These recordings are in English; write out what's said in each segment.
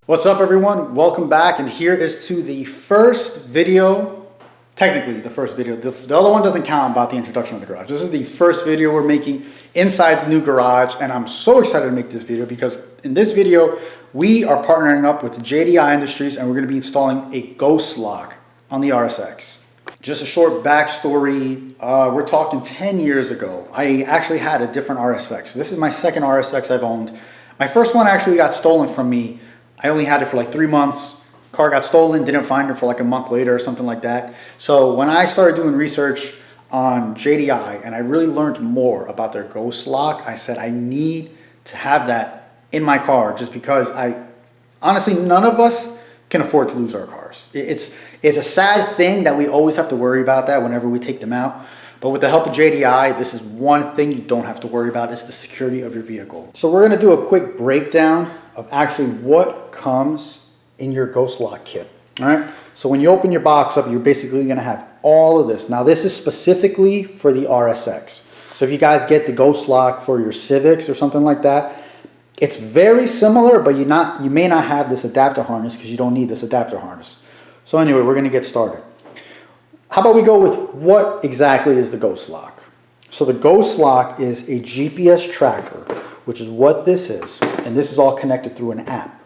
What's up everyone? Welcome back, and here is to the first video, technically the first video. The other one doesn't count about the introduction of the garage. This is the first video we're making inside the new garage, and I'm so excited to make this video because in this video we are partnering up with JDI Industries and we're going to be installing a ghost lock on the RSX. Just a short backstory, we're talking 10 years ago. I actually had a different RSX. This is my second RSX I've owned. My first one actually got stolen from me. I only had it for like 3 months. Car got stolen, didn't find it for like a month later or something like that. So when I started doing research on JDI and I really learned more about their ghost lock, I said I need to have that in my car just because honestly, none of us can afford to lose our cars. It's a sad thing that we always have to worry about that whenever we take them out. But with the help of JDI, this is one thing you don't have to worry about. It's the security of your vehicle. So we're gonna do a quick breakdown of actually what comes in your ghost lock kit. All right. So when you open your box up, you're basically going to have all of this. Now this is specifically for the RSX. So if you guys get the ghost lock for your Civics or something like that, it's very similar, but you may not have this adapter harness because you don't need this adapter harness. So anyway, we're going to get started. How about we go with what exactly is the ghost lock? So the ghost lock is a GPS tracker, which is what this is, and this is all connected through an app.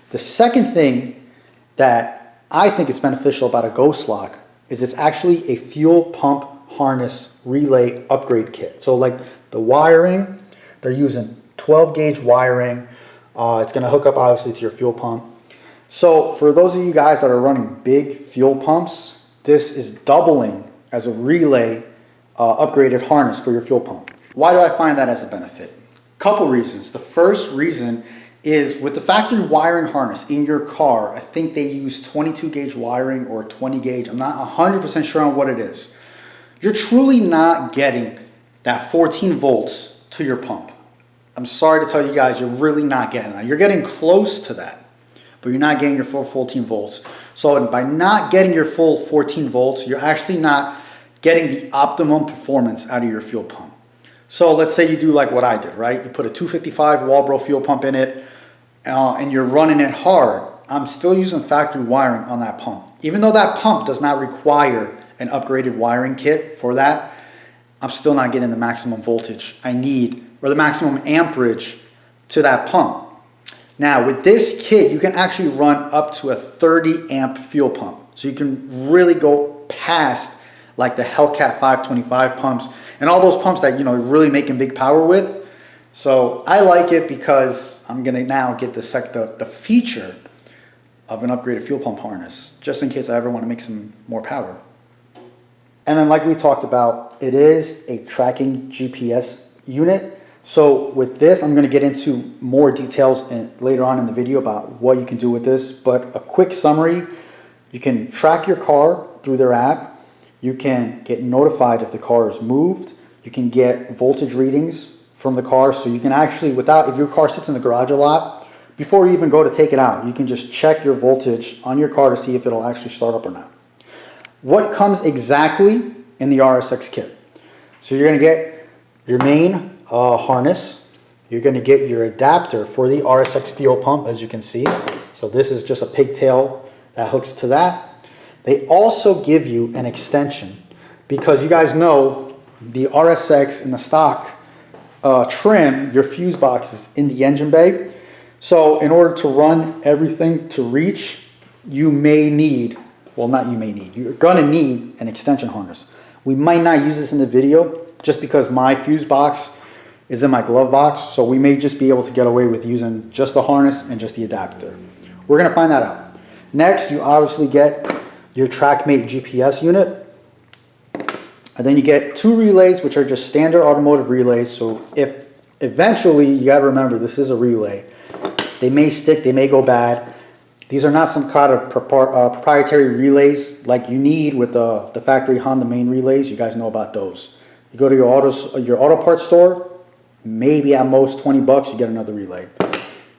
The second thing that I think is beneficial about a ghost lock is it's actually a fuel pump harness relay upgrade kit. So like the wiring, they're using 12 gauge wiring. It's going to hook up obviously to your fuel pump. So for those of you guys that are running big fuel pumps, this is doubling as a relay upgraded harness for your fuel pump. Why do I find that as a benefit? Couple reasons. The first reason is with the factory wiring harness in your car, I think they use 22 gauge wiring or 20 gauge. I'm not 100% sure on what it is. You're truly not getting that 14 volts to your pump. I'm sorry to tell you guys, you're really not getting that. You're getting close to that, but you're not getting your full 14 volts. So by not getting your full 14 volts, you're actually not getting the optimum performance out of your fuel pump. So let's say you do like what I did, right? You put a 255 Walbro fuel pump in it and you're running it hard. I'm still using factory wiring on that pump. Even though that pump does not require an upgraded wiring kit for that, I'm still not getting the maximum voltage I need or the maximum amperage to that pump. Now with this kit, you can actually run up to a 30 amp fuel pump. So you can really go past like the Hellcat 525 pumps and all those pumps that, you know, really making big power with. So I like it because I'm gonna now get the feature of an upgraded fuel pump harness, just in case I ever want to make some more power. And then like we talked about, it is a tracking GPS unit. So with this, I'm gonna get into more details later on in the video about what you can do with this. But a quick summary, you can track your car through their app. You can get notified if the car is moved. You can get voltage readings from the car. So you can actually, if your car sits in the garage a lot, before you even go to take it out, you can just check your voltage on your car to see if it'll actually start up or not. What comes exactly in the RSX kit? So you're gonna get your main harness. You're gonna get your adapter for the RSX fuel pump, as you can see. So this is just a pigtail that hooks to that. They also give you an extension because you guys know the RSX in the stock trim, your fuse box is in the engine bay. So in order to run everything to reach, you may need, well not you may need, you're gonna need an extension harness. We might not use this in the video just because my fuse box is in my glove box. So we may just be able to get away with using just the harness and just the adapter. We're gonna find that out. Next, you obviously get your TrackMate GPS unit, and then you get 2 relays, which are just standard automotive relays. So if eventually, you gotta remember this is a relay, they may stick, they may go bad. These are not some kind of proprietary relays like you need with the factory Honda main relays. You guys know about those. You go to your auto parts store, maybe at most 20 bucks, you get another relay.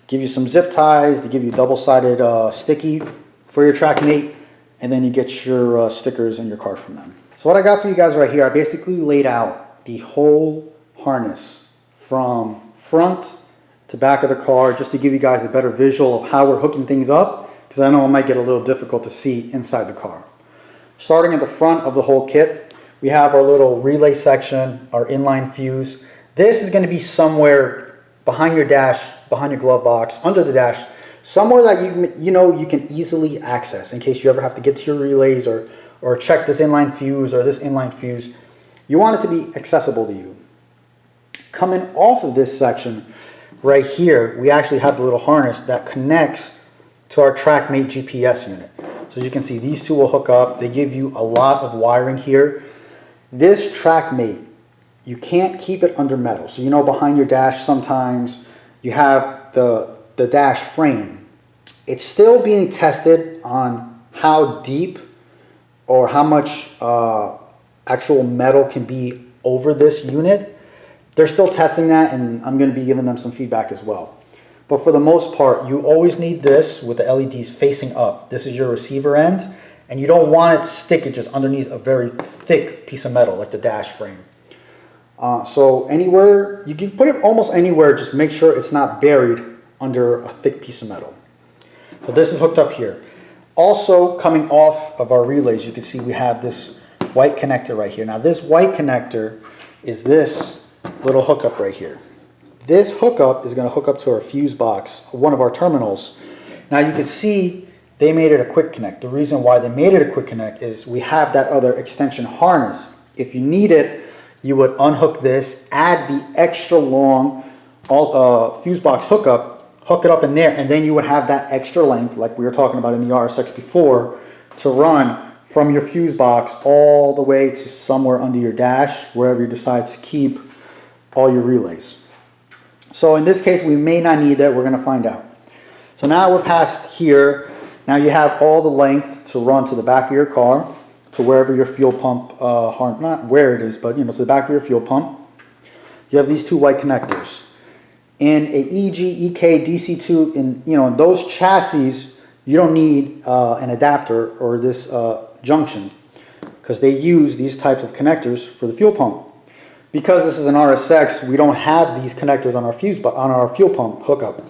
Give you some zip ties, they give you double-sided sticky for your TrackMate, and then you get your stickers in your car from them. So what I got for you guys right here, I basically laid out the whole harness from front to back of the car, just to give you guys a better visual of how we're hooking things up, because I know it might get a little difficult to see inside the car. Starting at the front of the whole kit, we have our little relay section, our inline fuse. This is going to be somewhere behind your dash, behind your glove box, under the dash, somewhere that you can easily access in case you ever have to get to your relays or check this inline fuse or this inline fuse. You want it to be accessible to you. Coming off of this section right here, we actually have the little harness that connects to our TrackMate GPS unit. So as you can see, these two will hook up. They give you a lot of wiring here. This TrackMate, you can't keep it under metal. So behind your dash sometimes you have the dash frame. It's still being tested on how deep or how much actual metal can be over this unit. They're still testing that, and I'm going to be giving them some feedback as well. But for the most part, you always need this with the LEDs facing up. This is your receiver end, and you don't want it sticking just underneath a very thick piece of metal like the dash frame. So anywhere, you can put it almost anywhere, just make sure it's not buried under a thick piece of metal. So this is hooked up here. Also coming off of our relays, you can see we have this white connector right here. Now this white connector is this little hookup right here. This hookup is going to hook up to our fuse box, one of our terminals. Now you can see they made it a quick connect. The reason why they made it a quick connect is we have that other extension harness. If you need it, you would unhook this, add the extra long fuse box hookup, hook it up in there, and then you would have that extra length, like we were talking about in the RSX before, to run from your fuse box all the way to somewhere under your dash, wherever you decide to keep all your relays. So in this case, we may not need that. We're going to find out. So now we're past here. Now you have all the length to run to the back of your car, to wherever your fuel pump, not where it is, but to the back of your fuel pump. You have these two white connectors. In a EG, EK, DC2, in those chassis, you don't need an adapter or this junction, because they use these types of connectors for the fuel pump. Because this is an RSX, we don't have these connectors on our fuel pump hookup.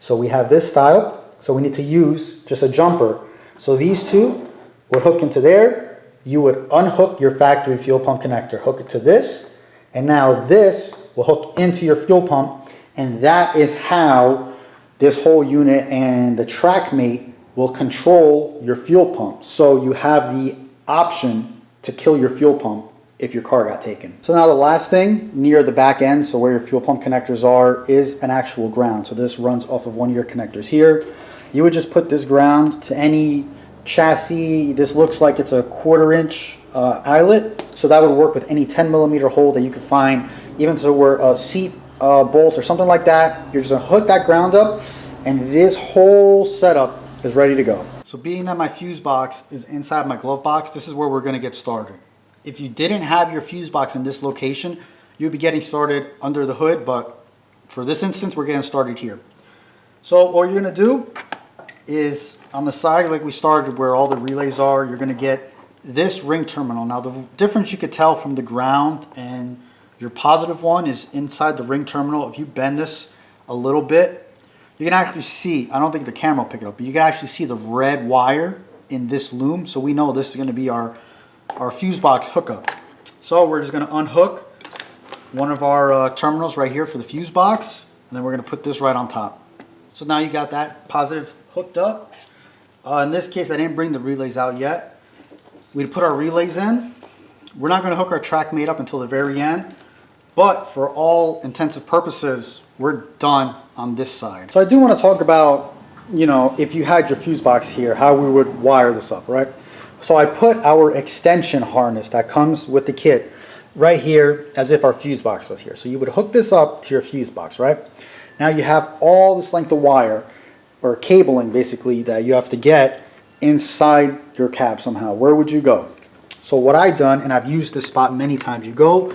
So we have this style, so we need to use just a jumper. So these two would hook into there. You would unhook your factory fuel pump connector, hook it to this, and now this will hook into your fuel pump, and that is how this whole unit and the TrackMate will control your fuel pump. So you have the option to kill your fuel pump if your car got taken. So now the last thing near the back end, so where your fuel pump connectors are, is an actual ground. So this runs off of one of your connectors here. You would just put this ground to any chassis. This looks like it's a 1/4 inch eyelet. So that would work with any 10mm hole that you could find, even to where a seat bolt or something like that. You're just gonna hook that ground up, and this whole setup is ready to go. So being that my fuse box is inside my glove box, this is where we're gonna get started. If you didn't have your fuse box in this location, you'd be getting started under the hood, but for this instance, we're getting started here. So what you're gonna do is on the side, like we started where all the relays are, you're gonna get this ring terminal. Now the difference you could tell from the ground and your positive one is inside the ring terminal. If you bend this a little bit, you can actually see, I don't think the camera will pick it up, but you can actually see the red wire in this loom. So we know this is gonna be our fuse box hookup. So we're just going to unhook one of our terminals right here for the fuse box, and then we're going to put this right on top. So now you got that positive hooked up. In this case, I didn't bring the relays out yet. We put our relays in. We're not going to hook our TrackMate up until the very end, but for all intensive purposes, we're done on this side. So I do want to talk about, if you had your fuse box here, how we would wire this up, right? So I put our extension harness that comes with the kit right here as if our fuse box was here. So you would hook this up to your fuse box, right? Now you have all this length of wire or cabling basically that you have to get inside your cab somehow. Where would you go? So what I've done, and I've used this spot many times, you go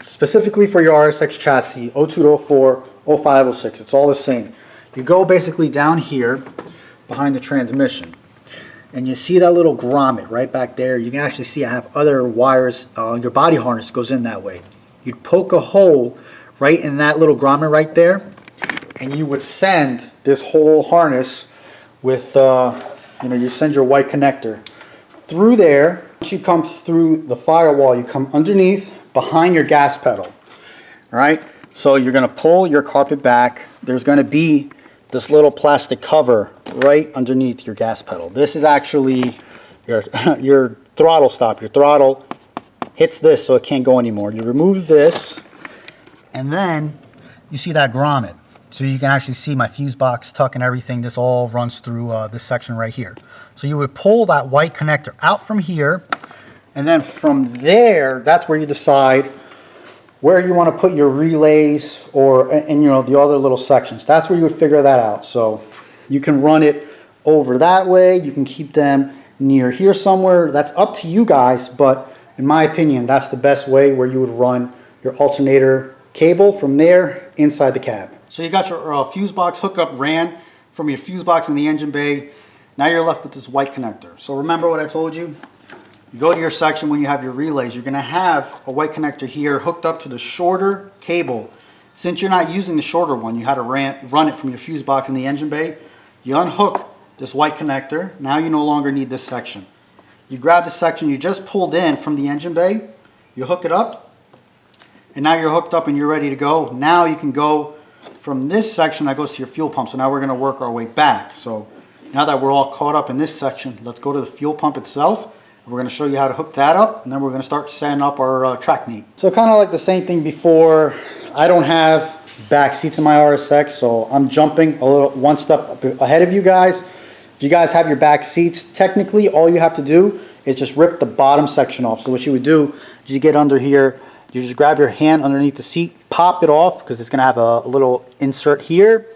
specifically for your RSX chassis, 02, 04, 05, 06, it's all the same. You go basically down here behind the transmission. And you see that little grommet right back there. You can actually see I have other wires. Your body harness goes in that way. You'd poke a hole right in that little grommet right there. and you would send this whole harness with, you send your white connector through there. Once you come through the firewall, you come underneath, behind your gas pedal. All right, so you're going to pull your carpet back. There's going to be this little plastic cover right underneath your gas pedal. This is actually your throttle stop. Your throttle hits this so it can't go anymore. You remove this, and then you see that grommet. So you can actually see my fuse box tuck and everything. This all runs through this section right here. So you would pull that white connector out from here, and then from there, that's where you decide where you want to put your relays and the other little sections. That's where you would figure that out. So you can run it over that way. You can keep them near here somewhere. That's up to you guys, but in my opinion, that's the best way, where you would run your alternator cable from there inside the cab. So you got your fuse box hookup ran from your fuse box in the engine bay. Now you're left with this white connector. So remember what I told you? You go to your section when you have your relays. You're going to have a white connector here hooked up to the shorter cable. Since you're not using the shorter one, you had to run it from your fuse box in the engine bay. You unhook this white connector. Now you no longer need this section. You grab the section you just pulled in from the engine bay. You hook it up. And now you're hooked up and you're ready to go. Now you can go from this section that goes to your fuel pump. So now we're going to work our way back. So now that we're all caught up in this section, let's go to the fuel pump itself. We're going to show you how to hook that up, and then we're going to start setting up our track meet. So kind of like the same thing before, I don't have back seats in my RSX, so I'm jumping one step ahead of you guys. If you guys have your back seats, technically all you have to do is just rip the bottom section off. So what you would do is you get under here, you just grab your hand underneath the seat, pop it off, because it's going to have a little insert here,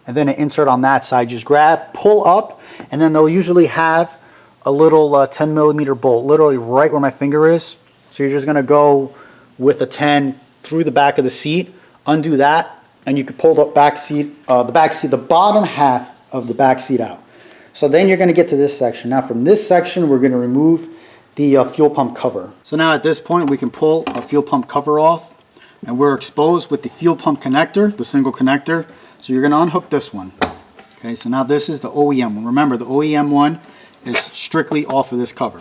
and then an insert on that side. Just grab, pull up, and then they'll usually have a little 10 millimeter bolt, literally right where my finger is. So you're just gonna go with a 10 through the back of the seat, undo that, and you can pull the the bottom half of the back seat out. So then you're gonna get to this section. Now from this section, we're gonna remove the fuel pump cover. So now at this point, we can pull our fuel pump cover off, and we're exposed with the fuel pump connector, the single connector. So you're gonna unhook this one. Okay, so now this is the OEM one. Remember, the OEM one is strictly off of this cover.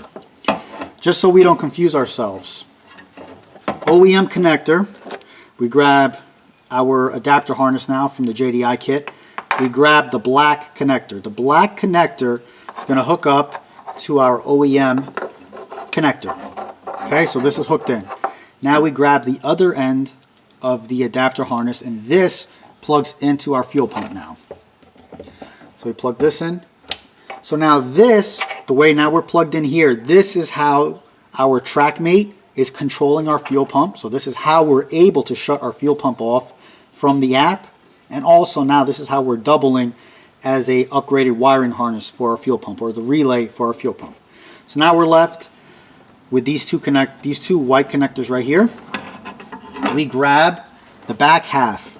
Just so we don't confuse ourselves. OEM connector, we grab our adapter harness now from the JDI kit. We grab the black connector. The black connector is going to hook up to our OEM connector. Okay, so this is hooked in. Now we grab the other end of the adapter harness, and this plugs into our fuel pump now. So we plug this in. So now this, the way now we're plugged in here, this is how our TrackMate is controlling our fuel pump. So this is how we're able to shut our fuel pump off from the app. And also now this is how we're doubling as a upgraded wiring harness for our fuel pump, or the relay for our fuel pump. So now we're left with these two white connectors right here. We grab the back half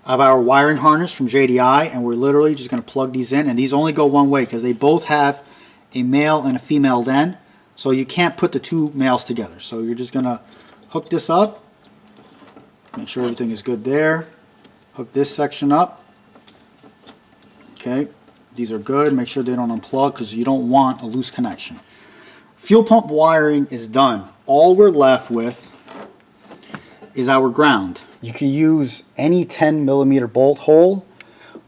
of our wiring harness from JDI, and we're literally just going to plug these in, and these only go one way because they both have a male and a female end, so you can't put the two males together. So you're just going to hook this up, make sure everything is good there, hook this section up. Okay, these are good. Make sure they don't unplug because you don't want a loose connection. Fuel pump wiring is done. All we're left with is our ground. You can use any 10 millimeter bolt hole.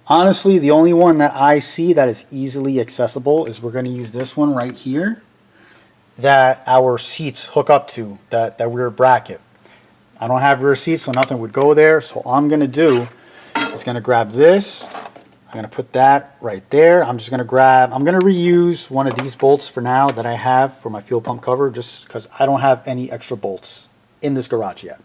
Honestly, the only one that I see that is easily accessible is we're going to use this one right here that our seats hook up to, that rear bracket. I don't have rear seats, so nothing would go there. So all I'm going to do is going to grab this. I'm going to put that right there. I'm going to reuse one of these bolts for now that I have for my fuel pump cover, just because I don't have any extra bolts in this garage yet.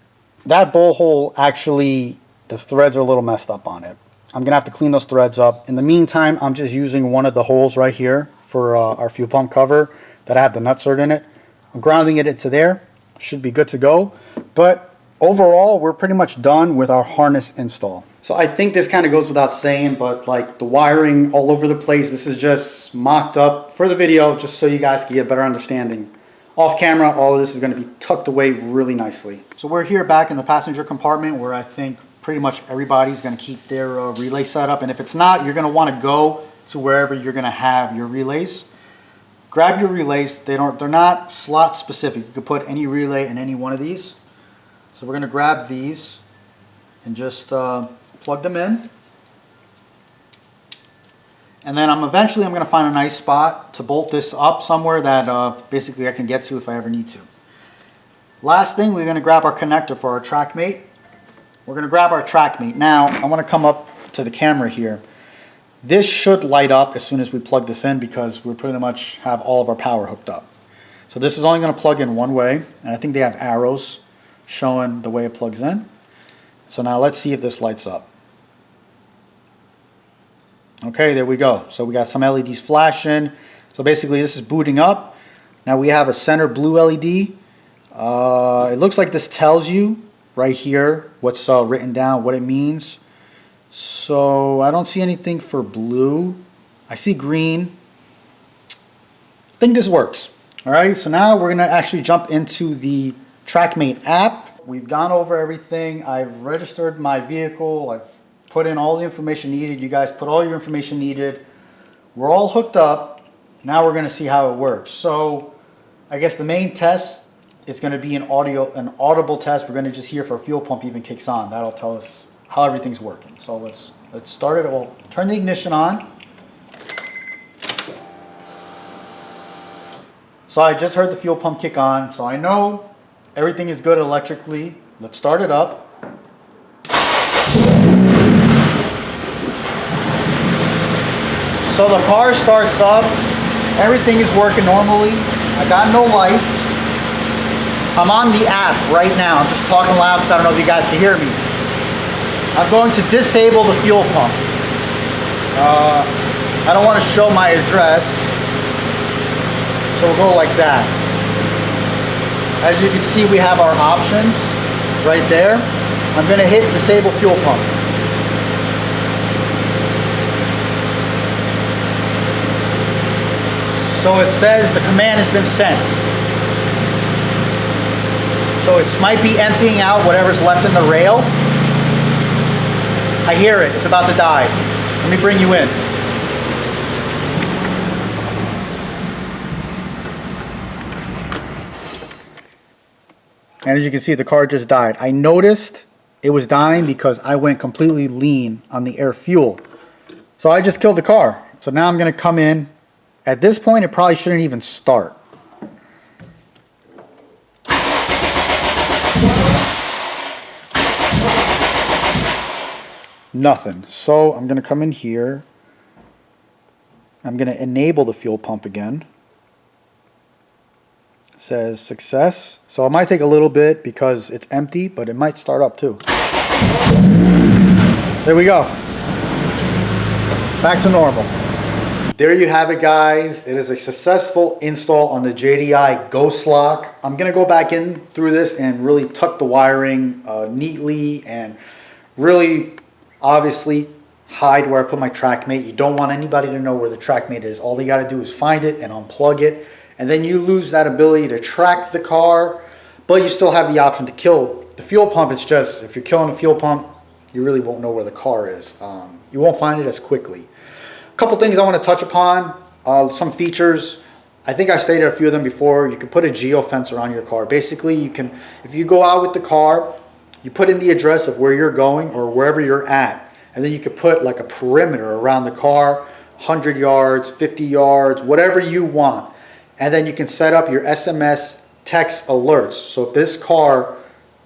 That bolt hole, actually, the threads are a little messed up on it. I'm going to have to clean those threads up. In the meantime, I'm just using one of the holes right here for our fuel pump cover that I have the nutsert in it. I'm grounding it into there. Should be good to go. But overall, we're pretty much done with our harness install. So I think this kind of goes without saying, but like the wiring all over the place, this is just mocked up for the video just so you guys can get a better understanding. Off camera, all of this is going to be tucked away really nicely. So we're here back in the passenger compartment where I think pretty much everybody's going to keep their relay set up. And if it's not, you're going to want to go to wherever you're going to have your relays. Grab your relays. They're not slot specific. You can put any relay in any one of these. So we're going to grab these and just plug them in. And then eventually I'm going to find a nice spot to bolt this up somewhere that basically I can get to if I ever need to. Last thing, we're going to grab our connector for our track mate. We're going to grab our track mate. Now, I want to come up to the camera here. This should light up as soon as we plug this in because we pretty much have all of our power hooked up. So this is only going to plug in one way, and I think they have arrows showing the way it plugs in. So now let's see if this lights up. Okay, there we go. So we got some LEDs flashing. So basically this is booting up. Now we have a center blue LED. It looks like this tells you right here what's written down, what it means. So I don't see anything for blue. I see green. I think this works. All right, so now we're gonna actually jump into the TrackMate app. We've gone over everything. I've registered my vehicle. I've put in all the information needed. You guys put all your information needed. We're all hooked up. Now we're gonna see how it works. So I guess the main test is gonna be an audible test. We're gonna just hear if our fuel pump even kicks on. That'll tell us how everything's working. So let's start it. We'll turn the ignition on. So I just heard the fuel pump kick on. So I know everything is good electrically. Let's start it up. So the car starts up, everything is working normally. I got no lights. I'm on the app right now. I'm just talking loud because I don't know if you guys can hear me. I'm going to disable the fuel pump. I don't want to show my address. So we'll go like that. As you can see, we have our options right there. I'm going to hit disable fuel pump. So it says the command has been sent. So it might be emptying out whatever's left in the rail. I hear it. It's about to die. Let me bring you in. And as you can see, the car just died. I noticed it was dying because I went completely lean on the air fuel. So I just killed the car. So now I'm going to come in. At this point, it probably shouldn't even start. Nothing. So I'm going to come in here. I'm going to enable the fuel pump again. It says success. So it might take a little bit because it's empty, but it might start up too. There we go. Back to normal. There you have it, guys. It is a successful install on the JDI Ghost Lock. I'm going to go back in through this and really tuck the wiring neatly and really obviously hide where I put my TrackMate. You don't want anybody to know where the TrackMate is. All you got to do is find it and unplug it. And then you lose that ability to track the car, but you still have the option to kill the fuel pump. It's just, if you're killing the fuel pump, you really won't know where the car is. You won't find it as quickly. A couple things I want to touch upon, some features. I think I stated a few of them before. You can put a geofence around your car. Basically, you can, if you go out with the car, you put in the address of where you're going or wherever you're at, and then you could put like a perimeter around the car, 100 yards, 50 yards, whatever you want. And then you can set up your SMS text alerts. So if this car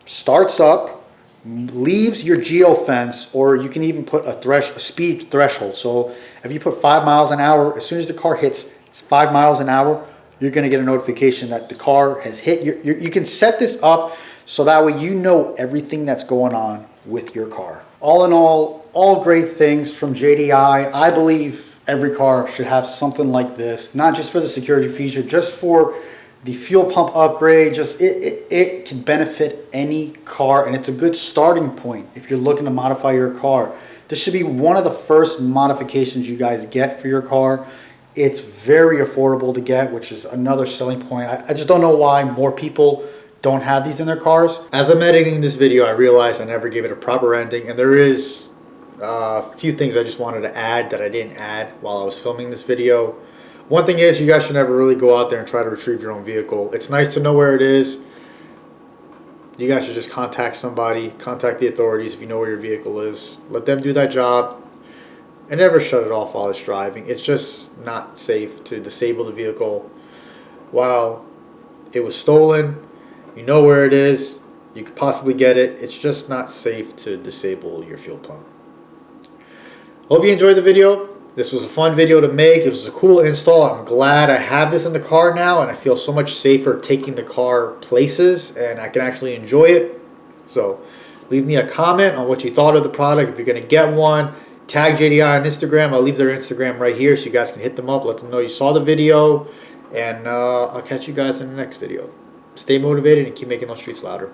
starts up, leaves your geofence, or you can even put a speed threshold. So if you put 5 miles an hour, as soon as the car hits 5 miles an hour, you're going to get a notification that the car has hit. You can set this up so that way you know everything that's going on with your car. All in all great things from JDI. I believe every car should have something like this, not just for the security feature, just for the fuel pump upgrade. Just it can benefit any car, and it's a good starting point if you're looking to modify your car. This should be one of the first modifications you guys get for your car. It's very affordable to get, which is another selling point. I just don't know why more people don't have these in their cars. As I'm editing this video, I realized I never gave it a proper ending, and there is a few things I just wanted to add that I didn't add while I was filming this video. One thing is, you guys should never really go out there and try to retrieve your own vehicle. It's nice to know where it is. You guys should just contact somebody, contact the authorities if you know where your vehicle is. Let them do that job, and never shut it off while it's driving. It's just not safe to disable the vehicle while it was stolen. You know where it is. You could possibly get it. It's just not safe to disable your fuel pump. Hope you enjoyed the video. This was a fun video to make. It was a cool install. I'm glad I have this in the car now, and I feel so much safer taking the car places, and I can actually enjoy it. So leave me a comment on what you thought of the product. If you're going to get one, tag JDI on Instagram. I'll leave their Instagram right here so you guys can hit them up. Let them know you saw the video, and I'll catch you guys in the next video. Stay motivated and keep making those streets louder.